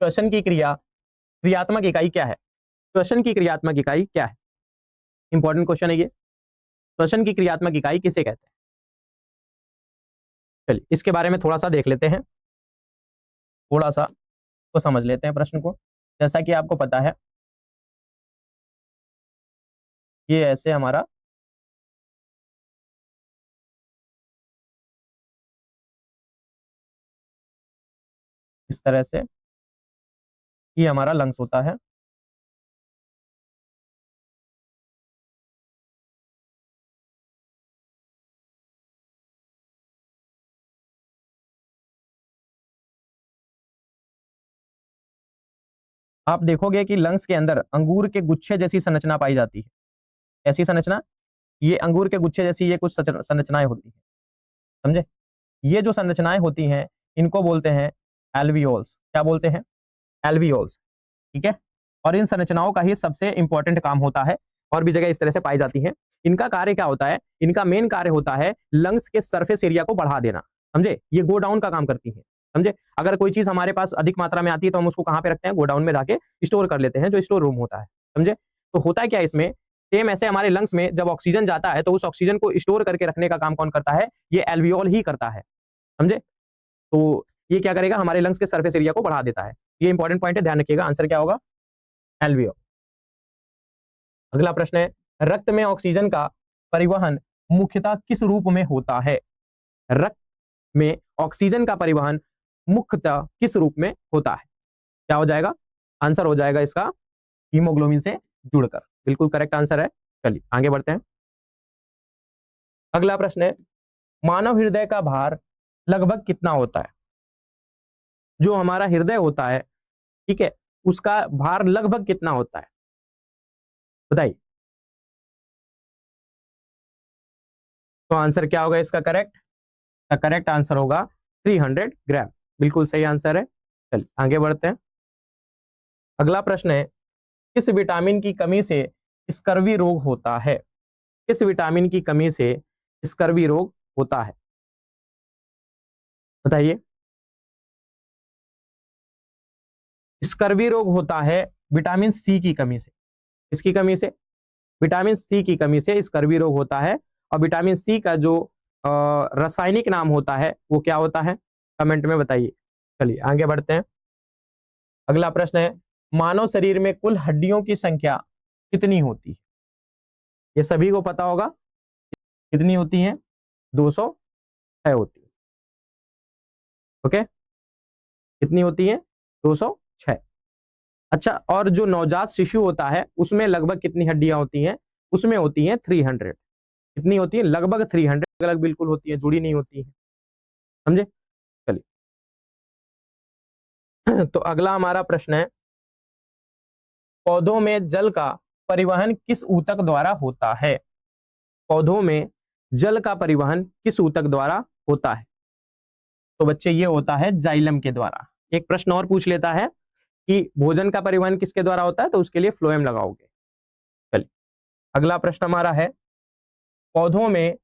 श्वसन की क्रियात्मक इकाई क्या है? श्वसन की क्रियात्मक इकाई क्या है? इंपॉर्टेंट क्वेश्चन है ये। श्वसन की क्रियात्मक इकाई किसे कहते हैं? चलिए इसके बारे में थोड़ा सा देख लेते हैं, थोड़ा सा तो समझ लेते हैं प्रश्न को। जैसा कि आपको पता है, ये ऐसे हमारा इस तरह से ये हमारा लंग्स होता है। आप देखोगे कि लंग्स के अंदर अंगूर के गुच्छे जैसी संरचना पाई जाती है। ऐसी संरचना, ये अंगूर के गुच्छे जैसी ये कुछ संरचनाएं होती हैं, समझे? ये जो संरचनाएं होती हैं इनको बोलते हैं एल्वियोल्स। क्या बोलते हैं? एल्वियोल्स, ठीक है। और इन संरचनाओं का ही सबसे इंपॉर्टेंट काम होता है, और भी जगह इस तरह से पाई जाती हैं। इनका कार्य क्या होता है? इनका मेन कार्य होता है लंग्स के सरफेस एरिया को बढ़ा देना, समझे? ये गो डाउन का काम करती है, समझे? अगर कोई चीज हमारे पास अधिक मात्रा में आती है तो हम उसको कहां पे रखते हैं? गो डाउन में जाके स्टोर कर लेते हैं, जो स्टोर रूम होता है, समझे? तो होता है क्या इसमें, सेम ऐसे हमारे लंग्स में जब ऑक्सीजन जाता है तो उस ऑक्सीजन को स्टोर करके रखने का काम कौन करता है? ये एल्वियोल ही करता है, समझे? तो ये क्या करेगा? हमारे लंग्स के सरफेस एरिया को बढ़ा देता है। ये इंपॉर्टेंट पॉइंट है, ध्यान रखिएगा। आंसर क्या होगा? एल्वियोल। अगला प्रश्न है, रक्त में ऑक्सीजन का परिवहन मुख्यतः किस रूप में होता है? रक्त में ऑक्सीजन का परिवहन मुख्यतः किस रूप में होता है? क्या हो जाएगा? आंसर हो जाएगा इसका हीमोग्लोबिन से जुड़कर। बिल्कुल करेक्ट आंसर है। चलिए आगे बढ़ते हैं। अगला प्रश्न है, मानव हृदय का भार लगभग कितना होता है? जो हमारा हृदय होता है, ठीक है, उसका भार लगभग कितना होता है? बताइए। तो आंसर क्या होगा इसका करेक्ट? करेक्ट आंसर होगा 300 ग्राम। बिल्कुल सही आंसर है। चलिए आगे बढ़ते हैं। अगला प्रश्न है, किस विटामिन की कमी से स्कर्वी रोग होता है? किस विटामिन की कमी से स्कर्वी रोग होता है? बताइए। स्कर्वी रोग होता है विटामिन सी की कमी से। किसकी कमी से? विटामिन सी की कमी से स्कर्वी रोग होता है। और विटामिन सी का जो रासायनिक नाम होता है वो क्या होता है? कमेंट में बताइए। चलिए आगे बढ़ते हैं। अगला प्रश्न है, मानव शरीर में कुल हड्डियों की संख्या कितनी होती है? ये सभी को पता होगा। कितनी होती है? 206 होती है। ओके, कितनी होती है? 206। अच्छा, और जो नवजात शिशु होता है उसमें लगभग कितनी हड्डियां होती हैं? उसमें होती हैं 300। कितनी होती है? लगभग 300। अलग बिल्कुल होती है, जुड़ी नहीं होती है, समझे? चलिए तो अगला हमारा प्रश्न है, पौधों में जल का परिवहन किस ऊतक द्वारा होता है? पौधों में जल का परिवहन किस ऊतक द्वारा होता है? तो बच्चे ये होता है जाइलम के द्वारा। एक प्रश्न और पूछ लेता है कि भोजन का परिवहन किसके द्वारा होता है, तो उसके लिए फ्लोएम लगाओगे। चलिए अगला प्रश्न हमारा है, पौधों में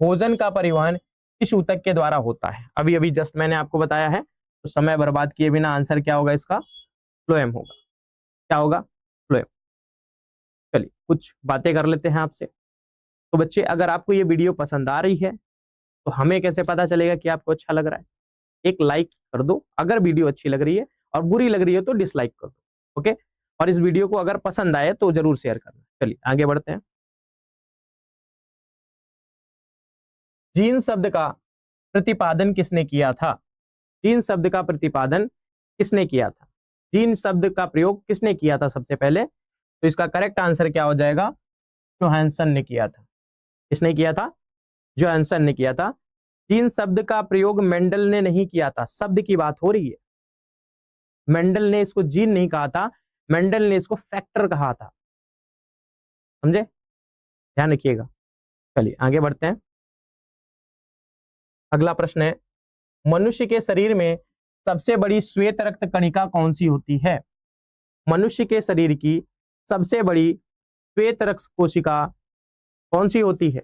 भोजन का परिवहन किस ऊतक के द्वारा होता है? अभी अभी जस्ट मैंने आपको बताया है, तो समय बर्बाद किए बिना आंसर क्या होगा इसका? फ्लोएम होगा। क्या होगा? फ्लोएम। चलिए कुछ बातें कर लेते हैं आपसे। तो बच्चे, अगर आपको ये वीडियो पसंद आ रही है तो हमें कैसे पता चलेगा कि आपको अच्छा लग रहा है? एक लाइक कर दो अगर वीडियो अच्छी लग रही है, और बुरी लग रही है तो डिसलाइक कर दो। ओके, और इस वीडियो को अगर पसंद आए तो जरूर शेयर करना। चलिए आगे बढ़ते हैं। जीन शब्द का प्रतिपादन किसने किया था? जीन शब्द का प्रतिपादन किसने किया था? जीन शब्द का प्रयोग किसने किया था सबसे पहले? तो इसका करेक्ट आंसर क्या हो जाएगा? जोहानसन ने किया था। किसने किया था? जोहानसन ने किया था। जीन शब्द का प्रयोग मेंडल ने नहीं किया था। शब्द की बात हो रही है। मेंडल ने इसको जीन नहीं कहा था, मेंडल ने इसको फैक्टर कहा था, समझे? ध्यान रखिएगा। चलिए आगे बढ़ते हैं। अगला प्रश्न है, मनुष्य के शरीर में सबसे बड़ी श्वेत रक्त कणिका कौन सी होती है? मनुष्य के शरीर की सबसे बड़ी श्वेत रक्त कोशिका कौन सी होती है?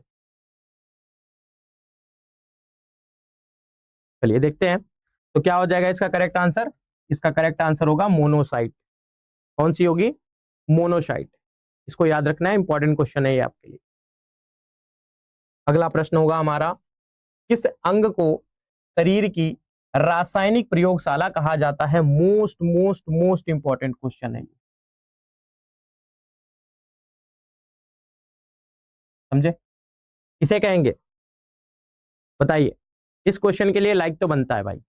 चलिए देखते हैं। तो क्या हो जाएगा इसका करेक्ट आंसर? इसका करेक्ट आंसर होगा मोनोसाइट। कौन सी होगी? मोनोसाइट। इसको याद रखना है, इंपॉर्टेंट क्वेश्चन है ये आपके लिए। अगला प्रश्न होगा हमारा, किस अंग को शरीर की रासायनिक प्रयोगशाला कहा जाता है? Most most most important question है ये, समझे? किसे कहेंगे बताइए? इस क्वेश्चन के लिए लाइक तो बनता है भाई,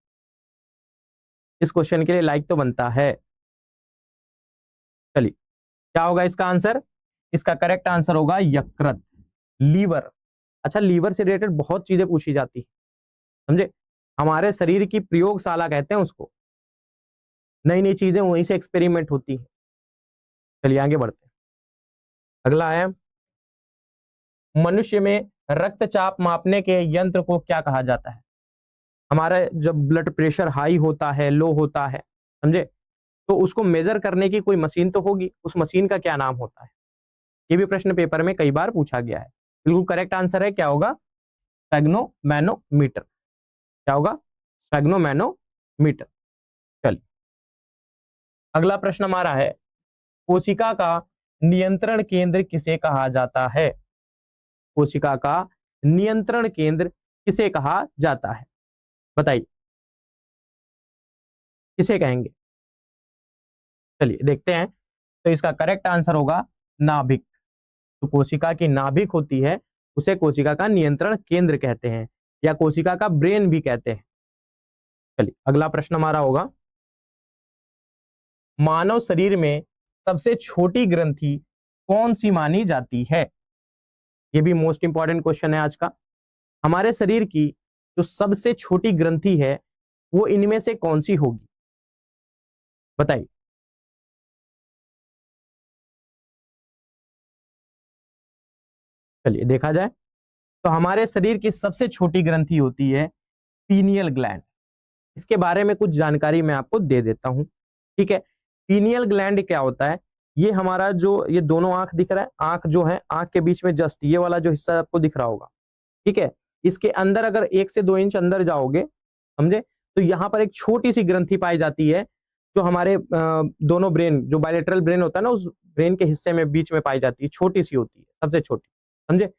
इस क्वेश्चन के लिए लाइक तो बनता है। चलिए, क्या होगा इसका आंसर? इसका करेक्ट आंसर होगा यकृत, लीवर। अच्छा, लीवर से रिलेटेड बहुत चीजें पूछी जाती है, समझे? हमारे शरीर की प्रयोगशाला कहते हैं उसको, नई नई चीजें वहीं से एक्सपेरिमेंट होती है। चलिए आगे बढ़ते हैं। अगला है, मनुष्य में रक्तचाप मापने के यंत्र को क्या कहा जाता है? हमारा जब ब्लड प्रेशर हाई होता है, लो होता है, समझे, तो उसको मेजर करने की कोई मशीन तो होगी, उस मशीन का क्या नाम होता है? ये भी प्रश्न पेपर में कई बार पूछा गया है। बिल्कुल करेक्ट आंसर है, क्या होगा? स्फेग्नोमैनोमीटर। क्या होगा? स्फेग्नोमैनोमीटर। चलिए, अगला प्रश्न हमारा है, कोशिका का नियंत्रण केंद्र किसे कहा जाता है? कोशिका का नियंत्रण केंद्र किसे कहा जाता है? बताइए, किसे कहेंगे? चलिए देखते हैं। तो इसका करेक्ट आंसर होगा नाभिक। तो कोशिका की नाभिक होती है, उसे कोशिका का नियंत्रण केंद्र कहते हैं, या कोशिका का ब्रेन भी कहते हैं। चलिए, अगला प्रश्न हमारा होगा, मानव शरीर में सबसे छोटी ग्रंथि कौन सी मानी जाती है? ये भी मोस्ट इंपॉर्टेंट क्वेश्चन है आज का। हमारे शरीर की जो सबसे छोटी ग्रंथि है, वो इनमें से कौन सी होगी? बताइए। चलिए देखा जाए, तो हमारे शरीर की सबसे छोटी ग्रंथि होती है पीनियल ग्लैंड। इसके बारे में कुछ जानकारी मैं आपको दे देता हूं, ठीक है? पीनियल ग्लैंड क्या होता है? ये हमारा जो ये दोनों आंख दिख रहा है, आंख जो है, आंख के बीच में जस्ट ये वाला जो हिस्सा आपको दिख रहा होगा, ठीक है? इसके अंदर अगर 1 से 2 इंच अंदर जाओगे, समझे, तो यहाँ पर एक छोटी सी ग्रंथि पाई जाती है, जो हमारे दोनों ब्रेन, जो बायलेटरल ब्रेन होता है ना, उस ब्रेन के हिस्से में बीच में पाई जाती है, छोटी सी होती है, सबसे छोटी, समझे?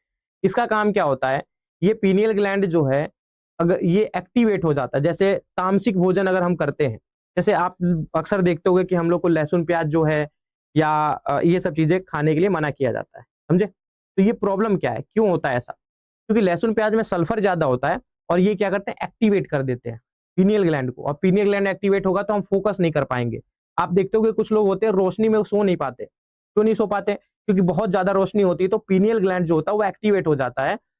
इसका काम क्या होता है? ये पीनियल ग्लैंड जो है, अगर ये एक्टिवेट हो जाता है, जैसे तामसिक भोजन अगर हम करते हैं, जैसे आप अक्सर देखते होंगे कि हम लोग को लहसुन प्याज जो है, या ये सब चीजें खाने के लिए मना किया जाता है, समझे? तो ये प्रॉब्लम क्या है, क्यों होता है ऐसा? क्योंकि लहसुन प्याज में सल्फर ज्यादा होता है, और ये क्या करते हैं? एक्टिवेट कर देते हैं पीनियल ग्लैंड को, और पीनियल ग्लैंड एक्टिवेट होगा तो हम फोकस नहीं कर पाएंगे। आप देखते होंगे कुछ लोग होते हैं रोशनी में सो नहीं पाते। क्यों नहीं सो पाते? क्योंकि बहुत ज्यादा रोशनी होती है, तो पीनियल ग्लैंड जो होता है वो एक्टिवेट हो जाता है,